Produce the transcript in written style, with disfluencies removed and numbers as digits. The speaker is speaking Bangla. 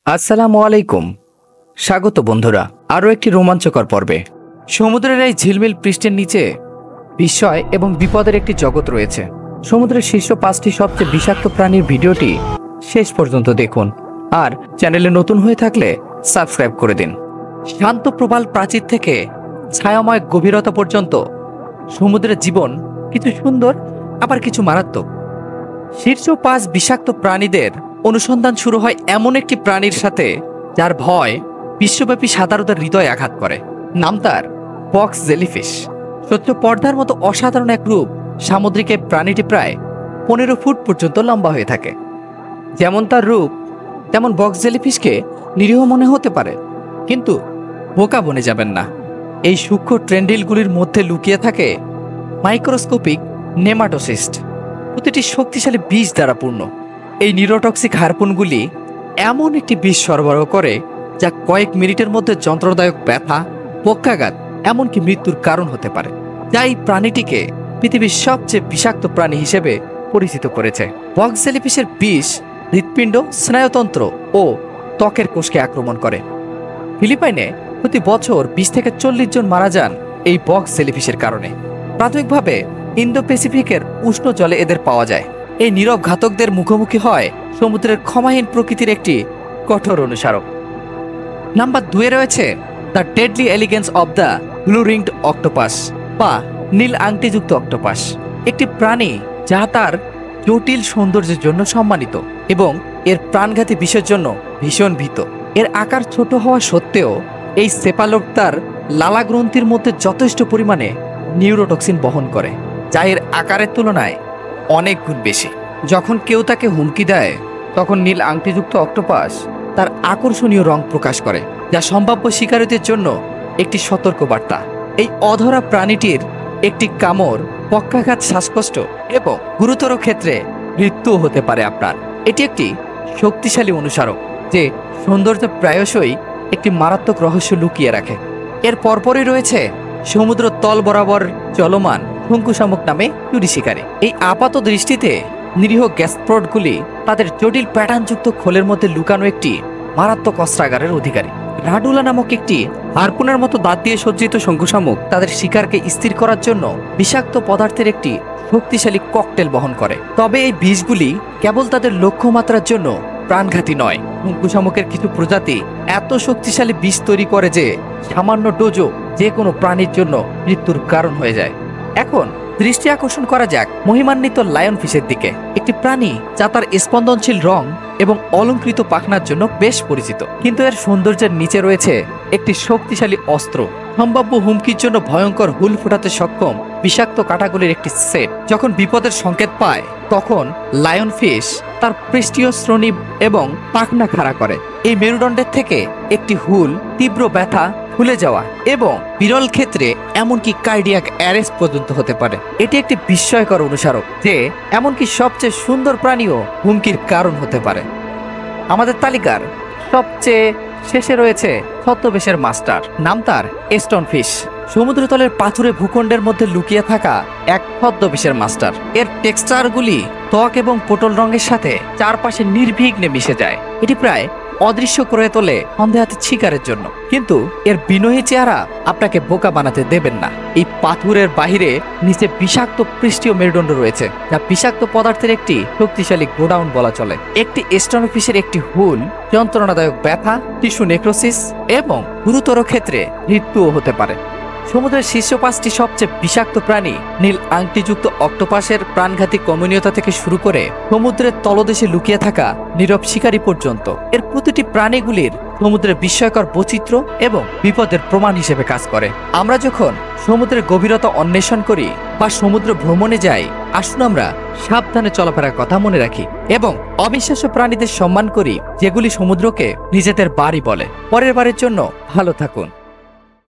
আসসালামু আলাইকুম। স্বাগত বন্ধুরা আরও একটি রোমাঞ্চকর পর্বে। সমুদ্রের এই ঝিলমিল পৃষ্ঠের নিচে বিস্ময় এবং বিপদের একটি জগৎ রয়েছে। সমুদ্রের শীর্ষ 5টি সবচেয়ে বিষাক্ত প্রাণীর ভিডিওটি শেষ পর্যন্ত দেখুন, আর চ্যানেলে নতুন হয়ে থাকলে সাবস্ক্রাইব করে দিন। শান্ত প্রবাল প্রাচীর থেকে ছায়াময় গভীরতা পর্যন্ত সমুদ্রের জীবন কিছু সুন্দর, আবার কিছু মারাত্মক। শীর্ষ 5 বিষাক্ত প্রাণীদের অনুসন্ধান শুরু হয় এমন একটি প্রাণীর সাথে যার ভয় বিশ্বব্যাপী সাধারণের হৃদয় আঘাত করে। নাম তার বক্স জেলিফিশ। স্বচ্ছ পর্দার মতো অসাধারণ এক রূপ সামুদ্রিক এই প্রাণীটি প্রায় 15 ফুট পর্যন্ত লম্বা হয়ে থাকে। যেমন তার রূপ, তেমন বক্স জেলিফিশকে নিরীহ মনে হতে পারে, কিন্তু বোকা বনে যাবেন না। এই সূক্ষ্ম ট্রেন্ডিলগুলির মধ্যে লুকিয়ে থাকে মাইক্রোস্কোপিক নেমাটোসিস্ট, প্রতিটি শক্তিশালী বিষ দ্বারা পূর্ণ। এই নিউরোটক্সিক হারপুনগুলি এমন একটি বিষ সরবরাহ করে যা কয়েক মিনিটের মধ্যে যন্ত্রদায়ক ব্যথা, পক্ষাঘাত, এমনকি মৃত্যুর কারণ হতে পারে, যা এই প্রাণীটিকে পৃথিবীর সবচেয়ে বিষাক্ত প্রাণী হিসেবে পরিচিত করেছে। বক্স জেলিফিশের বিষ হৃৎপিণ্ড, স্নায়ুতন্ত্র ও ত্বকের কোষকে আক্রমণ করে। ফিলিপাইনে প্রতি বছর 20 থেকে 40 জন মারা যান এই বক্স জেলিফিশের কারণে। প্রাথমিকভাবে ইন্দো প্যাসিফিকের উষ্ণ জলে এদের পাওয়া যায়। এই নীরব ঘাতকদের মুখোমুখি হয় সমুদ্রের ক্ষমাহীন প্রকৃতির একটি কঠোর অনুসারক। নাম্বার 2-এ রয়েছে the deadly elegance of the blue ringed octopus বা নীল আংটিযুক্ত অক্টোপাস, একটি প্রাণী যা তার জটিল সৌন্দর্যের জন্য সম্মানিত এবং এর প্রাণঘাতী বিষের জন্য ভীষণ ভীত। এর আকার ছোট হওয়া সত্ত্বেও এই সেপালোপ তার লালা গ্রন্থির মধ্যে যথেষ্ট পরিমাণে নিউরোটক্সিন বহন করে, যা এর আকারের তুলনায় অনেক গুণ বেশি। যখন কেউ তাকে হুমকি দেয়, তখন নীল আংটিযুক্ত অক্টোপাস তার আকর্ষণীয় রং প্রকাশ করে, যা সম্ভাব্য শিকারীদের জন্য একটি সতর্ক বার্তা। এই অধরা প্রাণীটির একটি কামড় পক্ষাঘাত, শ্বাসকষ্ট এবং গুরুতর ক্ষেত্রে মৃত্যুও হতে পারে আপনার। এটি একটি শক্তিশালী অনুসারক যে সৌন্দর্য প্রায়শই একটি মারাত্মক রহস্য লুকিয়ে রাখে। এর পরপরই রয়েছে সমুদ্র তল বরাবর চলমান শঙ্কু শামুক নামে চুরি শিকারী। এই আপাত দৃষ্টিতে নিরীহ গ্যাস্ট্রোডগুলি তাদের জটিল প্যাটার্নযুক্ত খোলের মধ্যে লুকানো একটি মারাত্মক অস্ত্রাগারের অধিকারী। রাডুলা নামক একটি হারপুনের মতো দাঁত দিয়ে সজ্জিত শঙ্কু শামুক তাদের শিকারকে স্থির করার জন্য বিষাক্ত পদার্থের একটি শক্তিশালী ককটেল বহন করে। তবে এই বিষগুলি কেবল তাদের লক্ষ্যমাত্রার জন্য প্রাণঘাতী নয়। শঙ্কু শামুকের কিছু প্রজাতি এত শক্তিশালী বিষ তৈরি করে যে সামান্য ডোজও যে কোনো প্রাণীর জন্য মৃত্যুর কারণ হয়ে যায়। এখন দৃষ্টি আকর্ষণ করা যাক মহিমান্বিত লায়ন ফিশের দিকে, একটি প্রাণী যা তার স্পন্দনশীল রং এবং অলংকৃত পাখনার জন্য বেশ পরিচিত, কিন্তু এর সৌন্দর্যের নিচে রয়েছে একটি শক্তিশালী অস্ত্র, সম্ভাব্য হুমকির জন্য ভয়ঙ্কর হুল ফোটাতে সক্ষম বিষাক্ত কাঁটাগুলির একটি সেট। যখন বিপদের সংকেত পায়, তখন লায়ন ফিশ তার পৃষ্ঠীয় শ্রোণী এবং পাখনা খাড়া করে। এই মেরুদণ্ডের থেকে একটি হুল, তীব্র ব্যথা, ফুলে যাওয়া এবং বিরল ক্ষেত্রে এমনকি কার্ডিয়াক অ্যারেস্ট পর্যন্ত হতে পারে। এটি একটি বিস্ময়কর অনুসারক যে এমনকি সবচেয়ে সুন্দর প্রাণীও হুমকির কারণ হতে পারে। আমাদের তালিকার সবচেয়ে শেষে রয়েছে ছদ্মবেশের মাস্টার। নাম তার স্টোন ফিশ। সমুদ্রতলের পাথুরে ভূখণ্ডের মধ্যে লুকিয়ে থাকা এক ছদ্মবেশের মাস্টার। এর টেক্সচারগুলি ত্বক এবং পটল রঙের সাথে চারপাশে নির্বিঘ্নে মিশে যায়। এটি প্রায় অদৃশ্য করে তোলে সন্দেহাতীত শিকারের জন্য, কিন্তু এর বিনয়ী চেহারা আপনাকে বোকা বানাতে দেবেন না। এই পাথুরের বাহিরে নিচে বিষাক্ত পৃষ্ঠীয় মেরুদণ্ড রয়েছে, যা বিষাক্ত পদার্থের একটি শক্তিশালী গোডাউন বলা চলে। একটি স্টোনফিশের একটি হুল যন্ত্রণাদায়ক ব্যথা, টিস্যু নেক্রোসিস এবং গুরুতর ক্ষেত্রে মৃত্যুও হতে পারে। সমুদ্রের শীর্ষ 5টি সবচেয়ে বিষাক্ত প্রাণী নীল আংটিযুক্ত অক্টোপাসের প্রাণঘাতী কমিউনিয়তা থেকে শুরু করে সমুদ্রের তলদেশে লুকিয়ে থাকা নীরব শিকারী পর্যন্ত, এর প্রতিটি প্রাণীগুলির সমুদ্রের বিস্ময়কর বৈচিত্র্য এবং বিপদের প্রমাণ হিসেবে কাজ করে। আমরা যখন সমুদ্রের গভীরতা অন্বেষণ করি বা সমুদ্র ভ্রমণে যাই, আসুন আমরা সাবধানে চলাফেরার কথা মনে রাখি এবং অবিশ্বাস্য প্রাণীদের সম্মান করি যেগুলি সমুদ্রকে নিজেদের বাড়ি বলে। পরের বারের জন্য ভালো থাকুন।